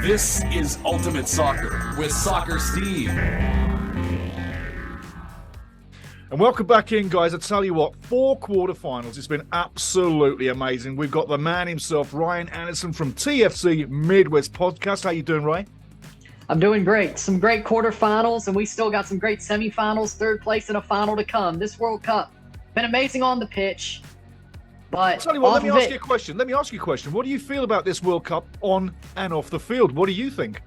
This is Ultimate Soccer with Soccer Steve. And welcome back in, guys. I tell you what, 4 quarterfinals. It's been absolutely amazing. We've got the man himself, Ryan Anderson from TFC Midwest Podcast. How you doing, Ryan? I'm doing great. Some great quarterfinals, and we still got some great semifinals, third place, and a final to come. This World Cup been amazing on the pitch, but tell you what, let me ask you a question. What do you feel about this World Cup on and off the field? What do you think?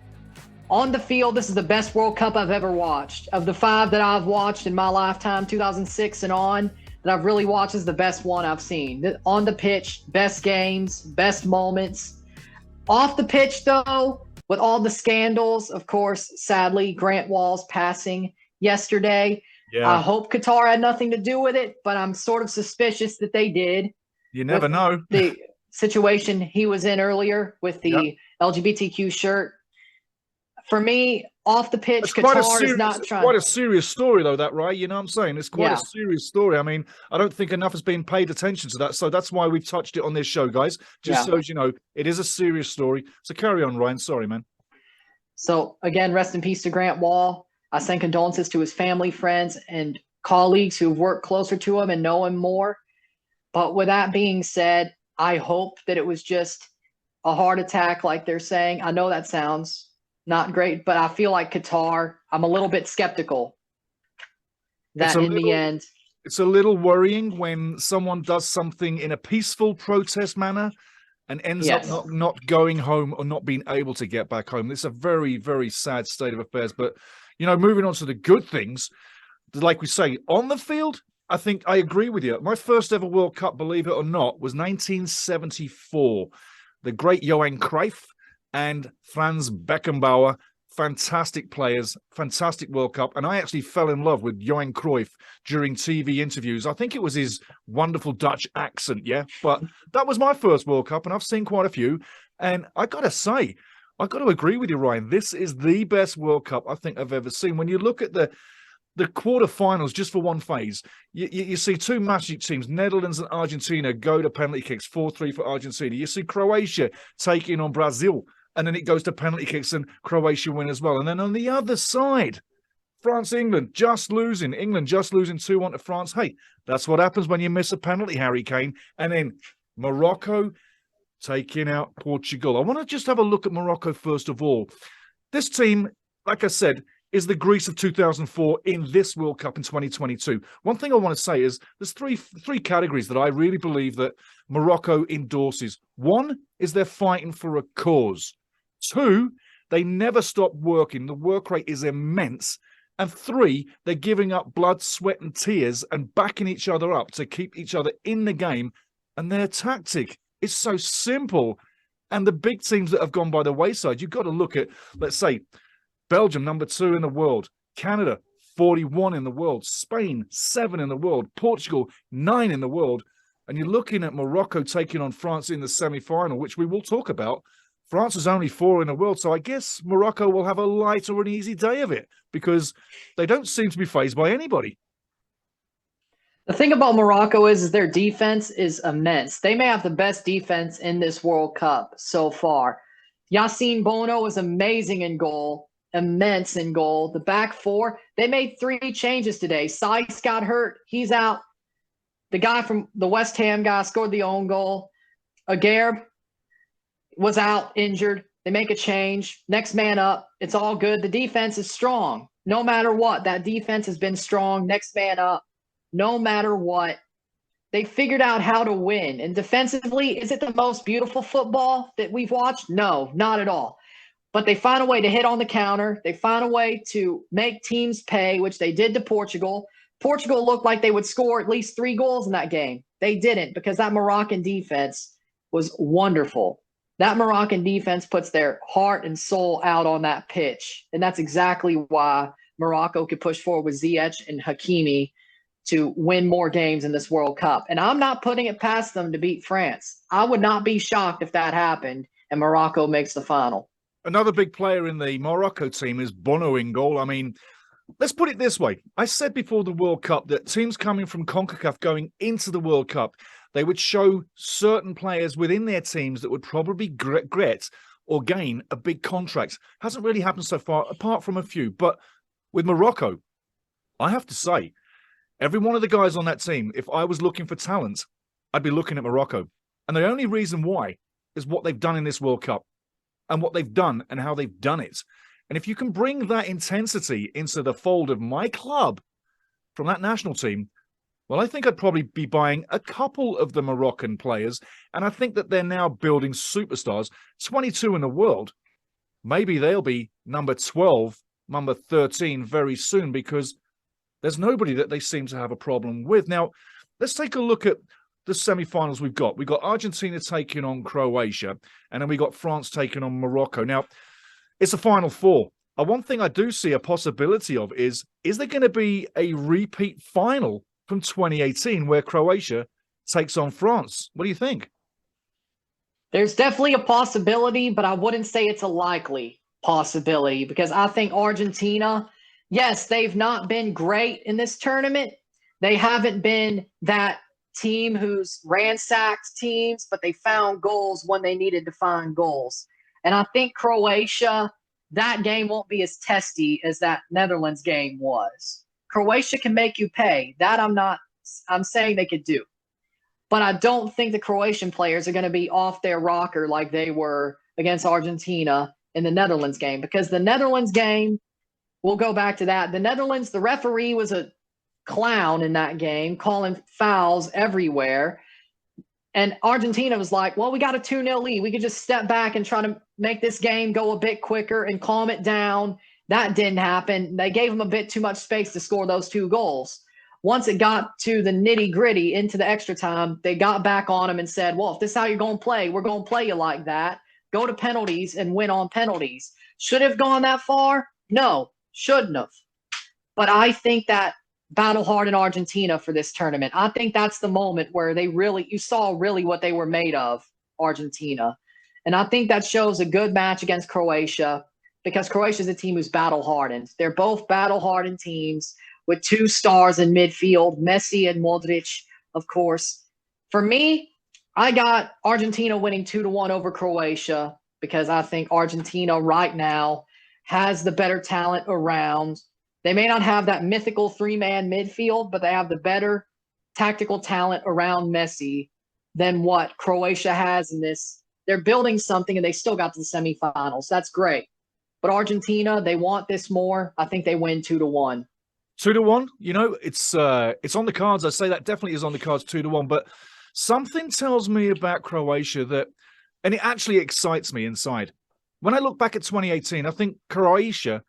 On the field, this is the best World Cup I've ever watched. Of the 5 that I've watched in my lifetime, 2006 and on, that I've really watched, is the best one I've seen. On the pitch, best games, best moments. Off the pitch, though, with all the scandals, of course, sadly, Grant Wall's passing yesterday. Yeah. I hope Qatar had nothing to do with it, but I'm sort of suspicious that they did. You never know. The situation he was in earlier with the LGBTQ shirt. For me, off the pitch, Qatar is not trying. Quite a serious story, though, that, right? You know what I'm saying? It's quite a serious story. I mean, I don't think enough has been paid attention to that. So that's why we've touched it on this show, guys. Just so you know, it is a serious story. So carry on, Ryan. Sorry, man. So, again, rest in peace to Grant Wall. I send condolences to his family, friends, and colleagues who've worked closer to him and know him more. But with that being said, I hope that it was just a heart attack, like they're saying. I know that sounds not great, but I feel like Qatar, I'm a little bit skeptical that the end. It's a little worrying when someone does something in a peaceful protest manner and ends up not going home or not being able to get back home. It's a very, very sad state of affairs. But, you know, moving on to the good things, like we say, on the field, I think I agree with you. My first ever World Cup, believe it or not, was 1974. The great Johan Cruyff and Franz Beckenbauer, fantastic players, fantastic World Cup. And I actually fell in love with Johan Cruyff during TV interviews. I think it was his wonderful Dutch accent, But that was my first World Cup, and I've seen quite a few. And I got to say, I got to agree with you, Ryan. This is the best World Cup I think I've ever seen. When you look at the quarterfinals, just for one phase, you see 2 magic teams, Netherlands and Argentina, go to penalty kicks, 4-3 for Argentina. You see Croatia taking on Brazil, and then it goes to penalty kicks and Croatia win as well. And then on the other side, France-England just losing. England just losing 2-1 to France. Hey, that's what happens when you miss a penalty, Harry Kane. And then Morocco taking out Portugal. I want to just have a look at Morocco first of all. This team, like I said, is the Greece of 2004 in this World Cup in 2022. One thing I want to say is there's three categories that I really believe that Morocco endorses. One is they're fighting for a cause. 2, they never stop working. The work rate is immense. And 3, they're giving up blood, sweat, and tears and backing each other up to keep each other in the game. And their tactic is so simple. And the big teams that have gone by the wayside, you've got to look at, let's say, Belgium, number 2 in the world. Canada, 41 in the world. Spain, 7 in the world. Portugal, 9 in the world. And you're looking at Morocco taking on France in the semi-final, which we will talk about. France is only 4 in the world, so I guess Morocco will have a light or an easy day of it because they don't seem to be fazed by anybody. The thing about Morocco is their defense is immense. They may have the best defense in this World Cup so far. Yassine Bono was amazing in goal, immense in goal. The back 4, they made 3 changes today. Sykes got hurt. He's out. The guy from the West Ham guy scored the own goal. Aguerd was out, injured. They make a change. Next man up. It's all good. The defense is strong. No matter what, that defense has been strong. Next man up. No matter what. They figured out how to win. And defensively, is it the most beautiful football that we've watched? No, not at all. But they find a way to hit on the counter. They find a way to make teams pay, which they did to Portugal. Portugal looked like they would score at least 3 goals in that game. They didn't because that Moroccan defense was wonderful. That Moroccan defense puts their heart and soul out on that pitch. And that's exactly why Morocco could push forward with Ziyech and Hakimi to win more games in this World Cup. And I'm not putting it past them to beat France. I would not be shocked if that happened and Morocco makes the final. Another big player in the Morocco team is Bono in goal. I mean, let's put it this way. I said before the World Cup that teams coming from CONCACAF going into the World Cup, they would show certain players within their teams that would probably regret or gain a big contract. Hasn't really happened so far, apart from a few. But with Morocco, I have to say, every one of the guys on that team, if I was looking for talent, I'd be looking at Morocco. And the only reason why is what they've done in this World Cup and what they've done and how they've done it. And if you can bring that intensity into the fold of my club from that national team, well, I think I'd probably be buying a couple of the Moroccan players. And I think that they're now building superstars, 22 in the world. Maybe they'll be number 12, number 13 very soon, because there's nobody that they seem to have a problem with. Now, let's take a look at the semi-finals we've got. We've got Argentina taking on Croatia, and then we got France taking on Morocco. Now, it's a Final Four. One thing I do see a possibility of is there going to be a repeat final from 2018 where Croatia takes on France? What do you think? There's definitely a possibility, but I wouldn't say it's a likely possibility because I think Argentina, yes, they've not been great in this tournament. They haven't been that team who's ransacked teams, but they found goals when they needed to find goals. And I think Croatia, that game won't be as testy as that Netherlands game was. Croatia can make you pay. That I'm saying they could do. But I don't think the Croatian players are going to be off their rocker like they were against Argentina in the Netherlands game. Because the Netherlands game, we'll go back to that. The Netherlands, the referee was a clown in that game, calling fouls everywhere. And Argentina was like, well, we got a 2-0 lead. We could just step back and try to make this game go a bit quicker and calm it down. That didn't happen. They gave them a bit too much space to score those 2 goals. Once it got to the nitty-gritty into the extra time, they got back on them and said, well, if this is how you're going to play, we're going to play you like that. Go to penalties and win on penalties. Should have gone that far? No, shouldn't have. But I think that battle hard in Argentina for this tournament. I think that's the moment where you saw really what they were made of, Argentina. And I think that shows a good match against Croatia because Croatia is a team who's battle hardened. They're both battle hardened teams with 2 stars in midfield, Messi and Modric, of course. For me, I got Argentina winning 2-1 over Croatia because I think Argentina right now has the better talent around. They may not have that mythical 3-man midfield, but they have the better tactical talent around Messi than what Croatia has in this. They're building something, and they still got to the semifinals. That's great. But Argentina, they want this more. I think they win 2-1. 2-1. You know, it's on the cards. I say that definitely is on the cards, 2-1. But something tells me about Croatia that, and it actually excites me inside. When I look back at 2018, I think Croatia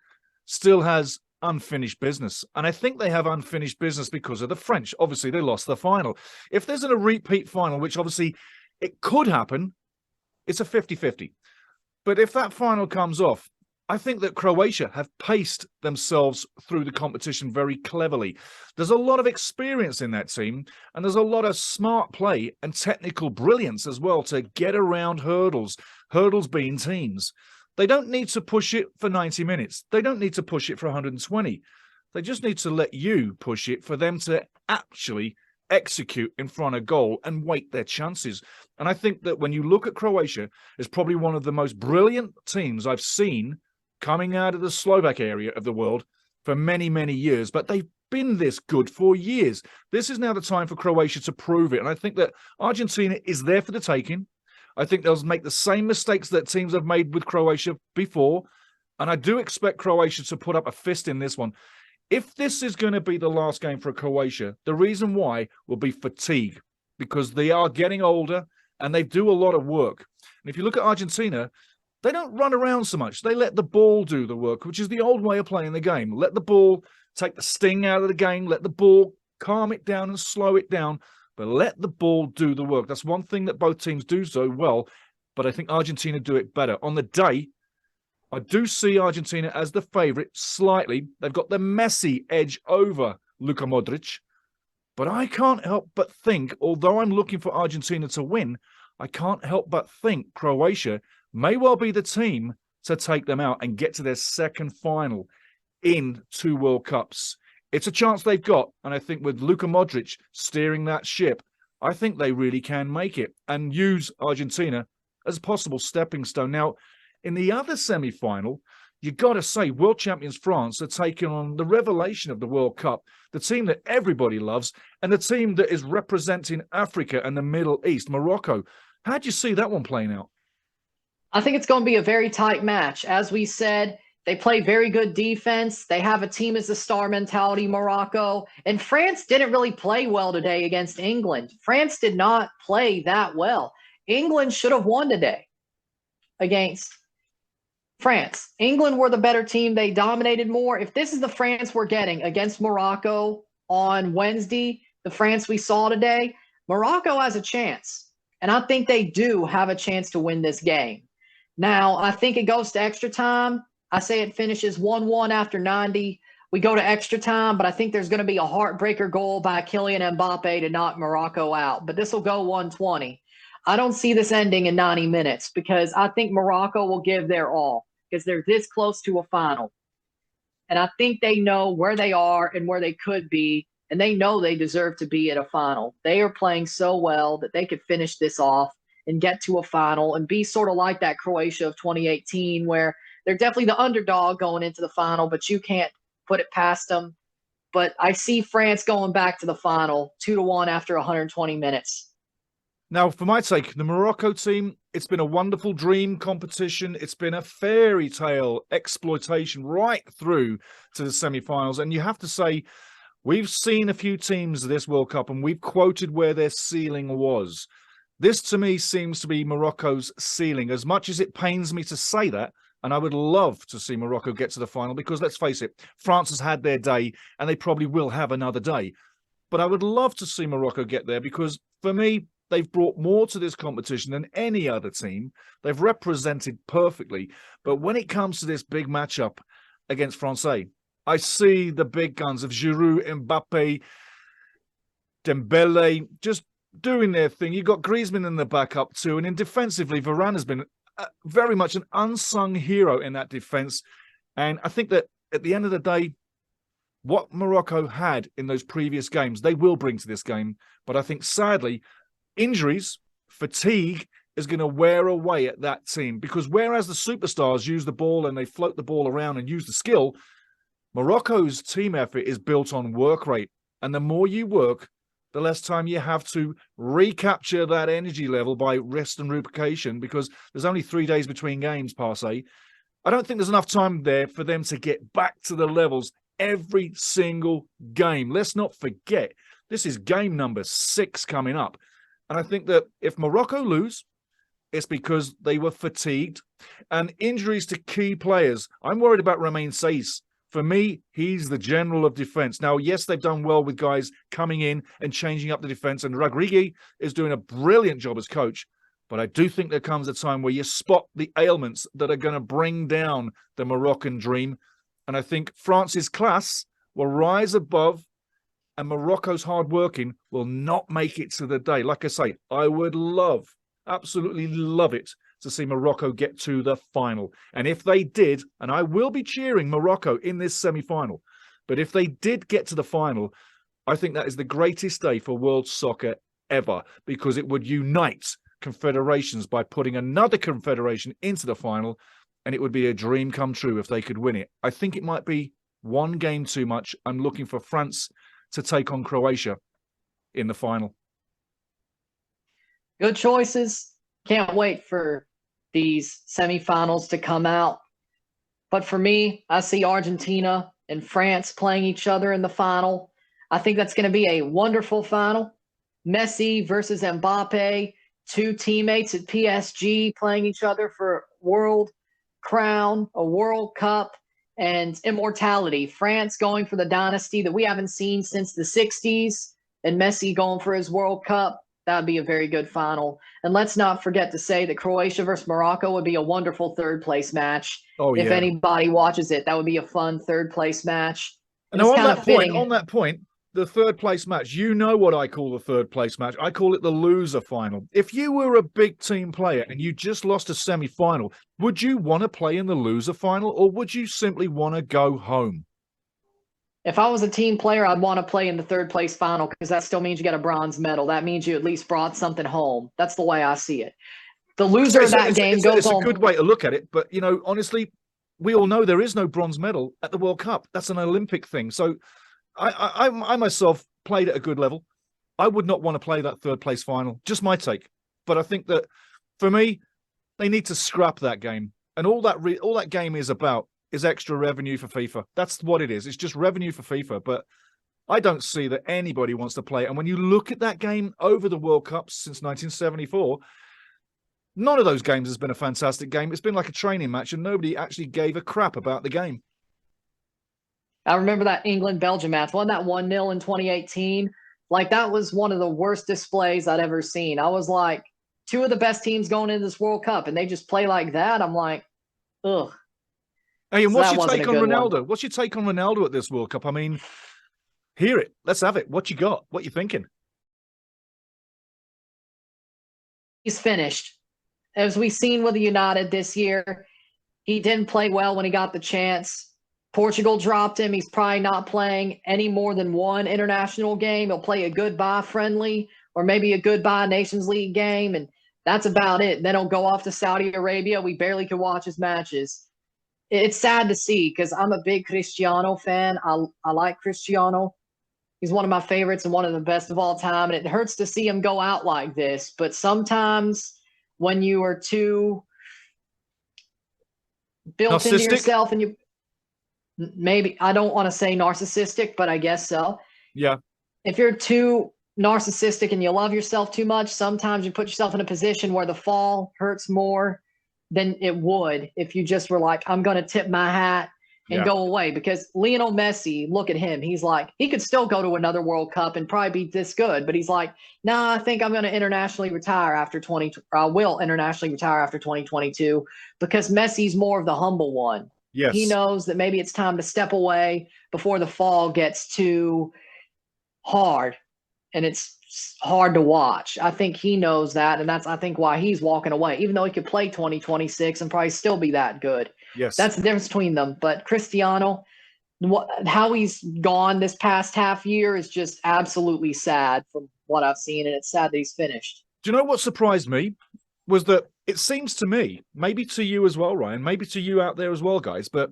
still has unfinished business. And I think they have unfinished business because of the French. Obviously, they lost the final. If there's a repeat final, which obviously it could happen, it's a 50-50. But if that final comes off, I think that Croatia have paced themselves through the competition very cleverly. There's a lot of experience in that team, and there's a lot of smart play and technical brilliance as well to get around hurdles being teams. They don't need to push it for 90 minutes. They don't need to push it for 120. They just need to let you push it for them to actually execute in front of goal and wait their chances. And I think that when you look at Croatia, it's probably one of the most brilliant teams I've seen coming out of the Slovak area of the world for many, many years. But they've been this good for years. This is now the time for Croatia to prove it. And I think that Argentina is there for the taking. I think they'll make the same mistakes that teams have made with Croatia before. And I do expect Croatia to put up a fist in this one. If this is going to be the last game for Croatia, the reason why will be fatigue, because they are getting older and they do a lot of work. And if you look at Argentina, they don't run around so much. They let the ball do the work, which is the old way of playing the game. Let the ball take the sting out of the game. Let the ball calm it down and slow it down. But let the ball do the work. That's one thing that both teams do so well. But I think Argentina do it better. On the day, I do see Argentina as the favourite slightly. They've got the Messi edge over Luka Modric. But I can't help but think, although I'm looking for Argentina to win, I can't help but think Croatia may well be the team to take them out and get to their second final in 2 World Cups. It's a chance they've got, and I think with Luka Modric steering that ship, I think they really can make it and use Argentina as a possible stepping stone. Now, In the other semi-final, you got to say world champions France are taking on the revelation of the World Cup, the team that everybody loves, and the team that is representing Africa and the Middle East, Morocco. How do you see that one playing out? I think it's going to be a very tight match. As we said, they play very good defense. They have a team as a star mentality, Morocco. And France didn't really play well today against England. France did not play that well. England should have won today against France. England were the better team. They dominated more. If this is the France we're getting against Morocco on Wednesday, the France we saw today, Morocco has a chance. And I think they do have a chance to win this game. Now, I think it goes to extra time. I say it finishes 1-1 after 90. We go to extra time, but I think there's going to be a heartbreaker goal by Kylian Mbappe to knock Morocco out. But this will go 120. I don't see this ending in 90 minutes because I think Morocco will give their all because they're this close to a final. And I think they know where they are and where they could be, and they know they deserve to be at a final. They are playing so well that they could finish this off and get to a final and be sort of like that Croatia of 2018 where they're definitely the underdog going into the final, but you can't put it past them. But I see France going back to the final 2-1 after 120 minutes. Now, for my take, the Morocco team, it's been a wonderful dream competition. It's been a fairy tale exploitation right through to the semi-finals. And you have to say, we've seen a few teams this World Cup and we've quoted where their ceiling was. This, to me, seems to be Morocco's ceiling. As much as it pains me to say that, and I would love to see Morocco get to the final because, let's face it, France has had their day and they probably will have another day. But I would love to see Morocco get there because, for me, they've brought more to this competition than any other team. They've represented perfectly. But when it comes to this big matchup against France, I see the big guns of Giroud, Mbappe, Dembele just doing their thing. You've got Griezmann in the backup too. And in defensively, Varane has been very much an unsung hero in that defense. And I think that at the end of the day, what Morocco had in those previous games, they will bring to this game. But I think, sadly, injuries, fatigue is going to wear away at that team. Because whereas the superstars use the ball and they float the ball around and use the skill, Morocco's team effort is built on work rate. And the more you work, the less time you have to recapture that energy level by rest and recuperation, because there's only 3 days between games, per se. I don't think there's enough time there for them to get back to the levels every single game. Let's not forget, this is game number 6 coming up. And I think that if Morocco lose, it's because they were fatigued and injuries to key players. I'm worried about Romain Saiss. For me, he's the general of defense. Now, yes, they've done well with guys coming in and changing up the defense, and Regragui is doing a brilliant job as coach. But I do think there comes a time where you spot the ailments that are going to bring down the Moroccan dream. And I think France's class will rise above, and Morocco's hard working will not make it to the day. Like I say, I would love, absolutely love it, to see Morocco get to the final. And if they did, and I will be cheering Morocco in this semi-final, but if they did get to the final, I think that is the greatest day for world soccer ever, because it would unite confederations by putting another confederation into the final, and it would be a dream come true if they could win it. I think it might be one game too much. I'm looking for France to take on Croatia in the final. Good choices. Can't wait for these semifinals to come out. But for me, I see Argentina and France playing each other in the final. I think that's going to be a wonderful final. Messi versus Mbappe, 2 teammates at PSG playing each other for world crown, a World Cup, and immortality. France going for the dynasty that we haven't seen since the 60s, and Messi going for his World Cup. That would be a very good final. And let's not forget to say that Croatia versus Morocco would be a wonderful third-place match. Oh, yeah. If anybody watches it, that would be a fun third-place match. And now, on that point, the third-place match, you know what I call the third-place match. I call it the loser final. If you were a big team player and you just lost a semi-final, would you want to play in the loser final, or would you simply want to go home? If I was a team player, I'd want to play in the third-place final because that still means you get a bronze medal. That means you at least brought something home. That's the way I see it. The loser of that it's, game it's, goes it's on. a good way to look at it, but honestly, we all know there is no bronze medal at the World Cup. That's an Olympic thing. So I myself played at a good level. I would not want to play that third place final. Just my take. But I think that for me, they need to scrap that game. And all that game is about is extra revenue for FIFA. That's what it is. It's just revenue for FIFA. But I don't see that anybody wants to play it. And when you look at that game over the World Cup since 1974, none of those games has been a fantastic game. It's been like a training match, and nobody actually gave a crap about the game. I remember that England-Belgium match. Wasn't that 1-0 in 2018? Like, that was one of the worst displays I'd ever seen. I was like, two of the best teams going into this World Cup, and they just play like that. I'm like, ugh. Hey, and So what's that your take on wasn't a good Ronaldo? one. What's your take on Ronaldo at this World Cup? I mean, hear it. Let's have it. What you got? What you thinking? He's finished. As we've seen with the United this year, he didn't play well when he got the chance. Portugal dropped him. He's probably not playing any more than one international game. He'll play a goodbye friendly or maybe a goodbye Nations League game, and that's about it. Then he'll go off to Saudi Arabia. We barely could watch his matches. It's sad to see because I'm a big Cristiano fan. I like Cristiano. He's one of my favorites and one of the best of all time, and it hurts to see him go out like this. But sometimes when you are too built into yourself and you maybe, I don't want to say narcissistic, but I guess so. Yeah. If you're too narcissistic and you love yourself too much, sometimes you put yourself in a position where the fall hurts more than it would if you just were like, I'm going to tip my hat and go away. Because Lionel Messi, look at him. He's like, he could still go to another World Cup and probably be this good, but he's like, nah, I think I'm going to internationally retire after I will internationally retire after 2022 because Messi's more of the humble one. Yes. He knows that maybe it's time to step away before the fall gets too hard and it's hard to watch. I think he knows that, and that's, I think, why he's walking away, even though he could play 2026 and probably still be that good. Yes. That's the difference between them. But Cristiano, how he's gone this past half year is just absolutely sad from what I've seen, and it's sad that he's finished. Do you know what surprised me? Was that it seems to me, maybe to you as well, Ryan, maybe to you out there as well, guys, but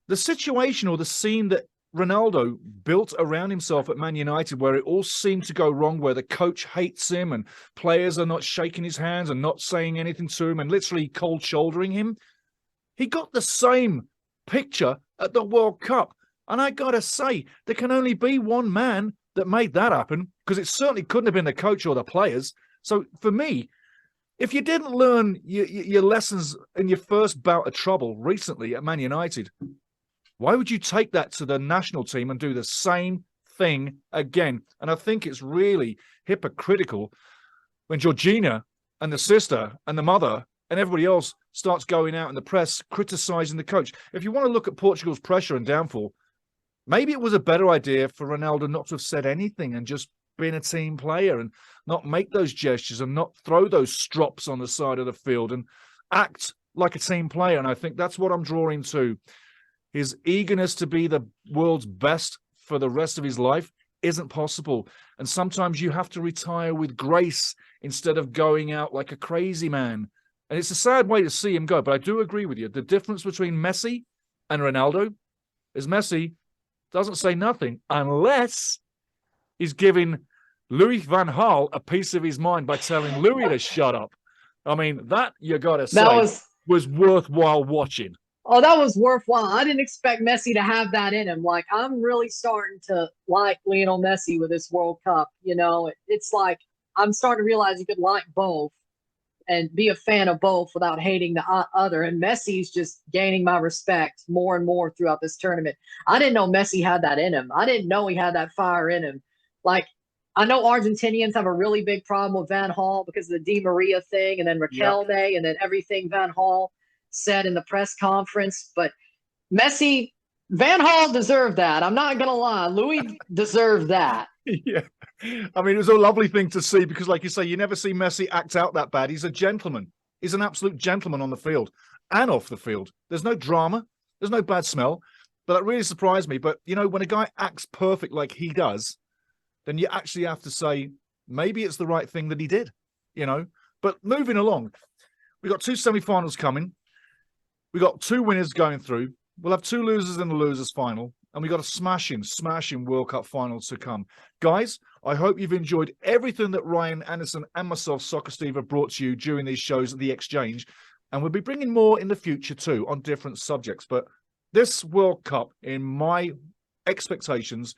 the situation or the scene that Ronaldo built around himself at Man United, where it all seemed to go wrong, where the coach hates him and players are not shaking his hands and not saying anything to him and literally cold shouldering him, he got the same picture at the World Cup. And I got to say, there can only be one man that made that happen, because it certainly couldn't have been the coach or the players. So for me, if you didn't learn your lessons in your first bout of trouble recently at Man United, why would you take that to the national team and do the same thing again? And I think it's really hypocritical when Georgina and the sister and the mother and everybody else starts going out in the press criticizing the coach. If you want to look at Portugal's pressure and downfall, maybe it was a better idea for Ronaldo not to have said anything and just been a team player and not make those gestures and not throw those strops on the side of the field and act like a team player. And I think that's what I'm drawing to. His eagerness to be the world's best for the rest of his life isn't possible. And sometimes you have to retire with grace instead of going out like a crazy man. And it's a sad way to see him go. But I do agree with you. The difference between Messi and Ronaldo is Messi doesn't say nothing unless he's giving Louis van Gaal a piece of his mind by telling Louis to shut up. I mean, that, you got to say, was worthwhile watching. Oh, that was worthwhile. I didn't expect Messi to have that in him. Like, I'm really starting to like Lionel Messi with this World Cup. You know, it's like I'm starting to realize you could like both and be a fan of both without hating the other. And Messi's just gaining my respect more and more throughout this tournament. I didn't know Messi had that in him. I didn't know he had that fire in him. Like, I know Argentinians have a really big problem with Van Gaal because of the Di Maria thing and then Riquelme and then everything Van Gaal said in the press conference. But Messi, Van Gaal deserved that. I'm not going to lie. Louis deserved that. Yeah. I mean, it was a lovely thing to see because, like you say, you never see Messi act out that bad. He's a gentleman. He's an absolute gentleman on the field and off the field. There's no drama. There's no bad smell. But that really surprised me. But, you know, when a guy acts perfect like he does, then you actually have to say, maybe it's the right thing that he did, you know. But moving along, We got 2 semi-finals coming. We got 2 winners going through. We'll have 2 losers in the losers final. And we got a smashing World Cup finals to come. Guys, I hope you've enjoyed everything that Ryan Anderson and myself, Soccer Steve, have brought to you during these shows at The Exchange. And we'll be bringing more in the future too on different subjects. But this World Cup, in my expectations,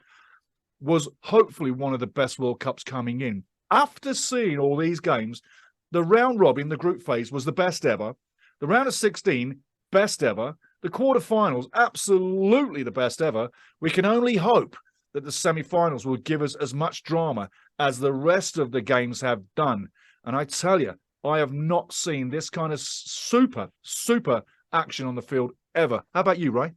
was hopefully one of the best World Cups coming in. After seeing all these games, the round robin, the group phase, was the best ever. The round of 16, best ever. The quarterfinals, absolutely the best ever. We can only hope that the semi-finals will give us as much drama as the rest of the games have done. And I tell you, I have not seen this kind of super action on the field ever. How about you, Ray?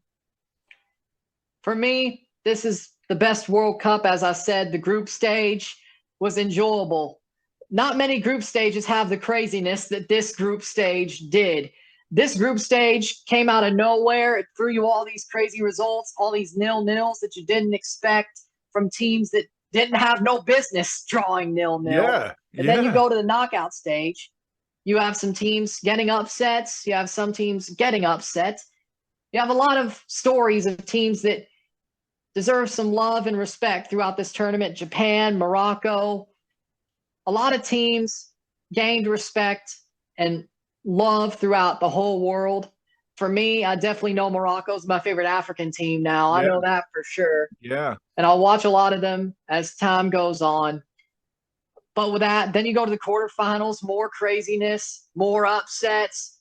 For me, this is the best World Cup. As I said, the group stage was enjoyable. Not many group stages have the craziness that this group stage did. This group stage came out of nowhere. It threw you all these crazy results, all these 0-0s that you didn't expect from teams that didn't have no business drawing 0-0. Yeah. And then you go to the knockout stage. You have some teams getting upsets. You have some teams getting upset. You have a lot of stories of teams that deserve some love and respect throughout this tournament. Japan, Morocco. A lot of teams gained respect and love throughout the whole world. For me, I definitely know Morocco's my favorite African team now. I know that for sure. Yeah. And I'll watch a lot of them as time goes on. But with that, then you go to the quarterfinals, more craziness, more upsets.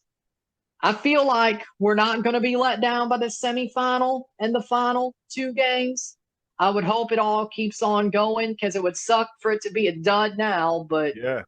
I feel like we're not going to be let down by the semifinal and the final 2 games. I would hope it all keeps on going because it would suck for it to be a dud now. But Yeah.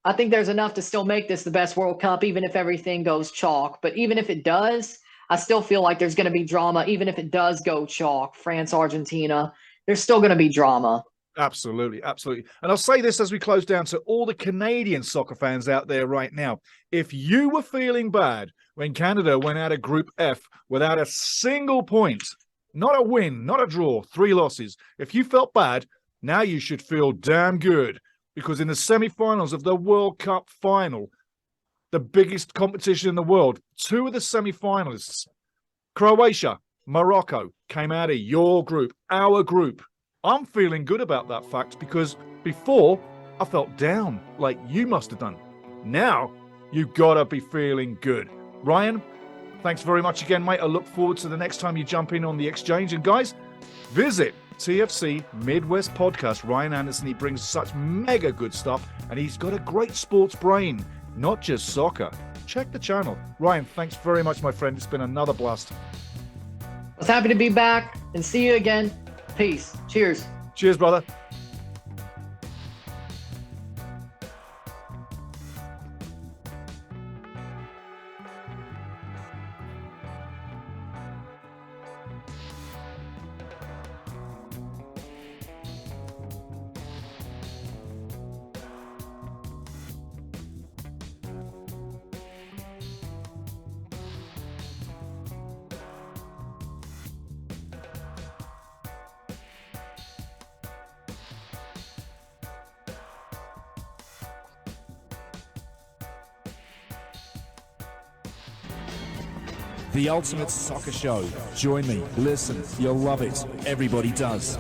I think there's enough to still make this the best World Cup, even if everything goes chalk. But even if it does, I still feel like there's going to be drama. Even if it does go chalk, France, Argentina, there's still going to be drama. Absolutely. And I'll say this as we close down to all the Canadian soccer fans out there right now. If you were feeling bad when Canada went out of Group F without a single point, not a win, not a draw, 3 losses, if you felt bad, now you should feel damn good. Because in the semi-finals of the World Cup final, the biggest competition in the world, 2 of the semi-finalists, Croatia, Morocco, came out of your group, our group. I'm feeling good about that fact because before I felt down like you must have done. Now you gotta be feeling good. Ryan, thanks very much again, mate. I look forward to the next time you jump in on The Exchange. And guys, visit TFC Midwest Podcast. Ryan Anderson, he brings such mega good stuff and he's got a great sports brain, not just soccer. Check the channel. Ryan, thanks very much, my friend. It's been another blast. I was happy to be back and see you again. Peace. Cheers. Cheers, brother. The Ultimate Soccer Show. Join me, listen, you'll love it. Everybody does.